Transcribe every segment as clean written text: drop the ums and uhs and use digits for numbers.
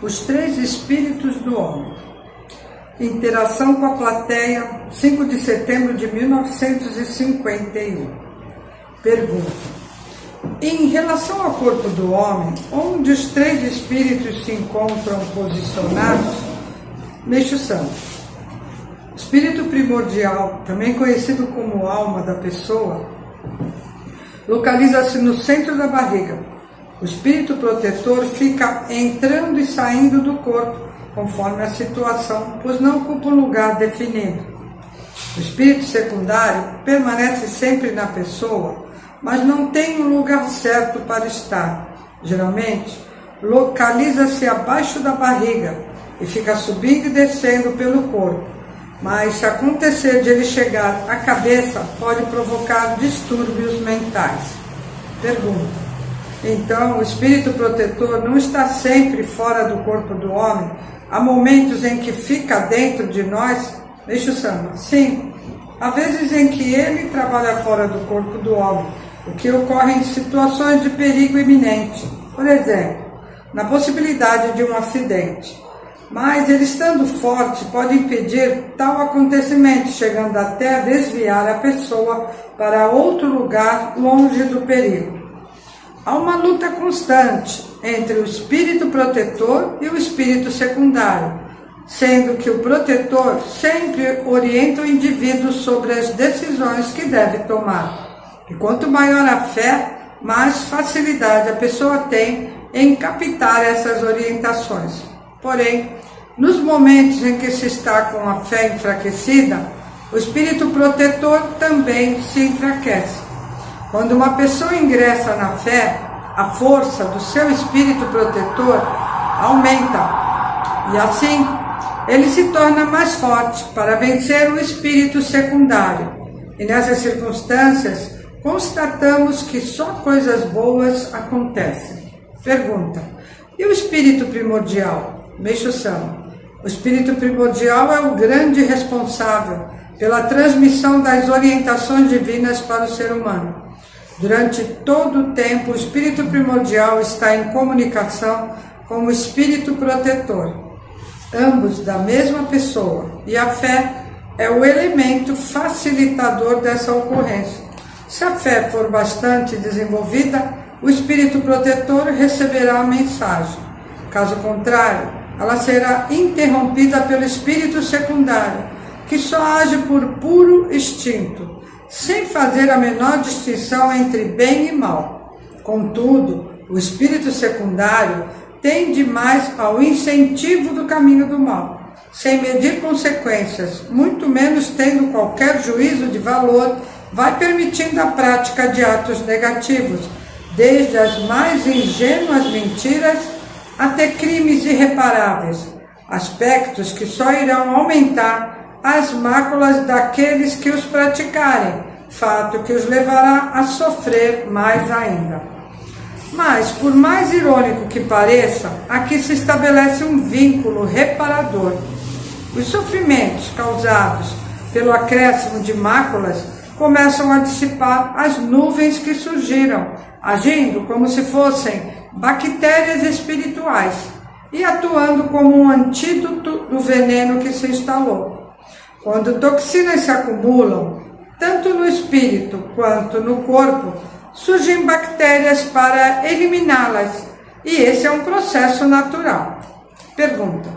Os três espíritos do homem. Interação com a plateia, 5 de setembro de 1951. Pergunta: em relação ao corpo do homem, onde os três espíritos se encontram posicionados? Meixo Santo. Espírito primordial, também conhecido como alma da pessoa, localiza-se no centro da barriga. O espírito protetor fica entrando e saindo do corpo, conforme a situação, pois não ocupa um lugar definido. O espírito secundário permanece sempre na pessoa, mas não tem um lugar certo para estar. Geralmente, localiza-se abaixo da barriga e fica subindo e descendo pelo corpo. Mas se acontecer de ele chegar à cabeça, pode provocar distúrbios mentais. Pergunta: então, o espírito protetor não está sempre fora do corpo do homem? Há momentos em que fica dentro de nós? Meixo Sama. Sim, há vezes em que ele trabalha fora do corpo do homem, o que ocorre em situações de perigo iminente. Por exemplo, na possibilidade de um acidente. Mas ele, estando forte, pode impedir tal acontecimento, chegando até a desviar a pessoa para outro lugar longe do perigo. Há uma luta constante entre o espírito protetor e o espírito secundário, sendo que o protetor sempre orienta o indivíduo sobre as decisões que deve tomar. E quanto maior a fé, mais facilidade a pessoa tem em captar essas orientações. Porém, nos momentos em que se está com a fé enfraquecida, o espírito protetor também se enfraquece. Quando uma pessoa ingressa na fé, a força do seu espírito protetor aumenta, e assim ele se torna mais forte para vencer o espírito secundário. E nessas circunstâncias, constatamos que só coisas boas acontecem. Pergunta: e o espírito primordial? Meixo Sama. O espírito primordial é o grande responsável pela transmissão das orientações divinas para o ser humano. Durante todo o tempo, o espírito primordial está em comunicação com o espírito protetor, ambos da mesma pessoa, e a fé é o elemento facilitador dessa ocorrência. Se a fé for bastante desenvolvida, o espírito protetor receberá a mensagem. Caso contrário, ela será interrompida pelo espírito secundário, que só age por puro instinto, sem fazer a menor distinção entre bem e mal. Contudo, o espírito secundário tende mais ao incentivo do caminho do mal, sem medir consequências, muito menos tendo qualquer juízo de valor, vai permitindo a prática de atos negativos, desde as mais ingênuas mentiras até crimes irreparáveis, aspectos que só irão aumentar as máculas daqueles que os praticarem, fato que os levará a sofrer mais ainda. Mas, por mais irônico que pareça, aqui se estabelece um vínculo reparador. Os sofrimentos causados pelo acréscimo de máculas começam a dissipar as nuvens que surgiram, agindo como se fossem bactérias espirituais e atuando como um antídoto do veneno que se instalou. Quando toxinas se acumulam, tanto no espírito quanto no corpo, surgem bactérias para eliminá-las, e esse é um processo natural. Pergunta: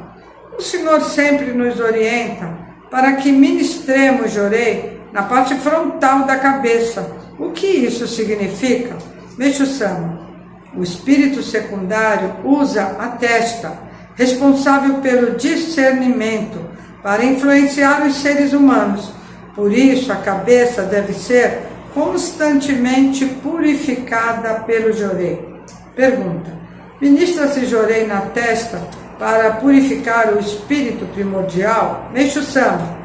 o Senhor sempre nos orienta para que ministremos Jorei na parte frontal da cabeça. O que isso significa? Meixo Sama. O espírito secundário usa a testa, responsável pelo discernimento, para influenciar os seres humanos. Por isso, a cabeça deve ser constantemente purificada pelo Jorei. Pergunta: ministra-se Jorei na testa para purificar o espírito primordial? Meixo Sama.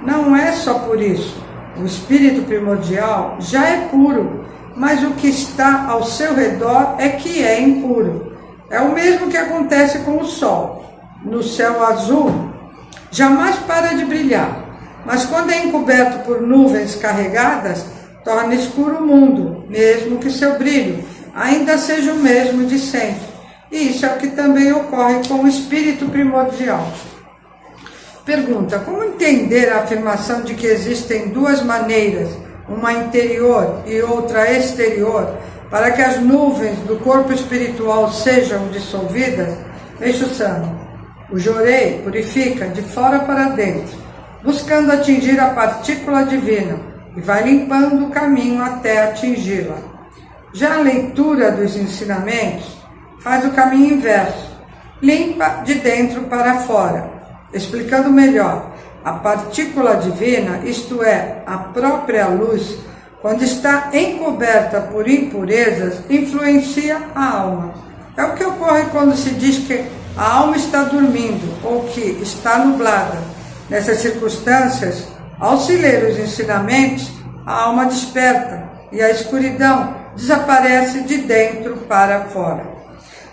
Não é só por isso. O espírito primordial já é puro, mas o que está ao seu redor é que é impuro. É o mesmo que acontece com o sol. No céu azul, jamais para de brilhar, mas quando é encoberto por nuvens carregadas, torna escuro o mundo, mesmo que seu brilho ainda seja o mesmo de sempre. E isso é o que também ocorre com o espírito primordial. Pergunta: como entender a afirmação de que existem duas maneiras, uma interior e outra exterior, para que as nuvens do corpo espiritual sejam dissolvidas? Meixo Sama: o Jorei purifica de fora para dentro, buscando atingir a partícula divina, e vai limpando o caminho até atingi-la. Já a leitura dos ensinamentos faz o caminho inverso, limpa de dentro para fora. Explicando melhor, a partícula divina, isto é, a própria luz, quando está encoberta por impurezas, influencia a alma. É o que ocorre quando se diz que a alma está dormindo ou que está nublada. Nessas circunstâncias, ao se ler os ensinamentos, a alma desperta e a escuridão desaparece de dentro para fora.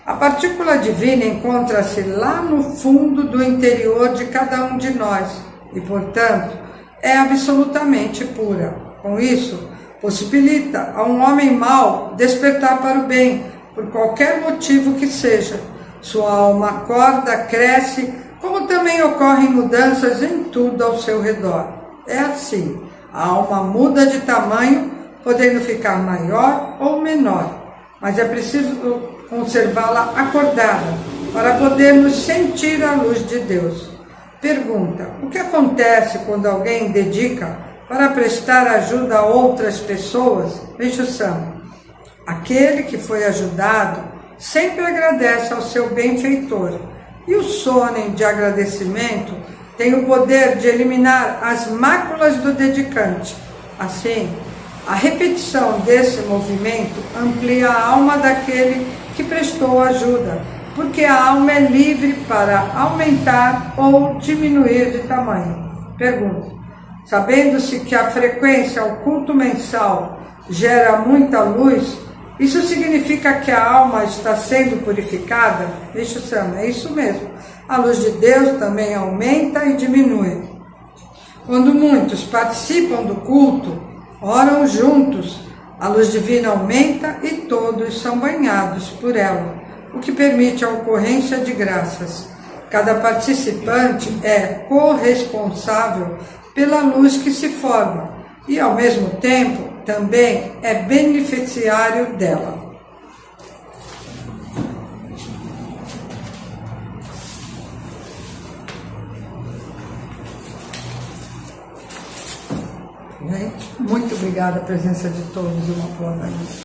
A partícula divina encontra-se lá no fundo do interior de cada um de nós e, portanto, é absolutamente pura. Com isso, possibilita a um homem mau despertar para o bem, por qualquer motivo que seja. Sua alma acorda, cresce, como também ocorrem mudanças em tudo ao seu redor. É assim, a alma muda de tamanho, podendo ficar maior ou menor, mas é preciso conservá-la acordada para podermos sentir a luz de Deus. Pergunta: o que acontece quando alguém dedica para prestar ajuda a outras pessoas? Meixo Sama: aquele que foi ajudado sempre agradece ao seu benfeitor, e o sonen de agradecimento tem o poder de eliminar as máculas do dedicante. Assim, a repetição desse movimento amplia a alma daquele que prestou ajuda, porque a alma é livre para aumentar ou diminuir de tamanho. Pergunta: sabendo-se que a frequência ao culto mensal gera muita luz, isso significa que a alma está sendo purificada? Meixo Sama: é isso mesmo. A luz de Deus também aumenta e diminui. Quando muitos participam do culto, oram juntos, a luz divina aumenta e todos são banhados por ela, o que permite a ocorrência de graças. Cada participante é corresponsável pela luz que se forma e, ao mesmo tempo, também é beneficiário dela. Gente, muito obrigada a presença de todos e uma boa noite.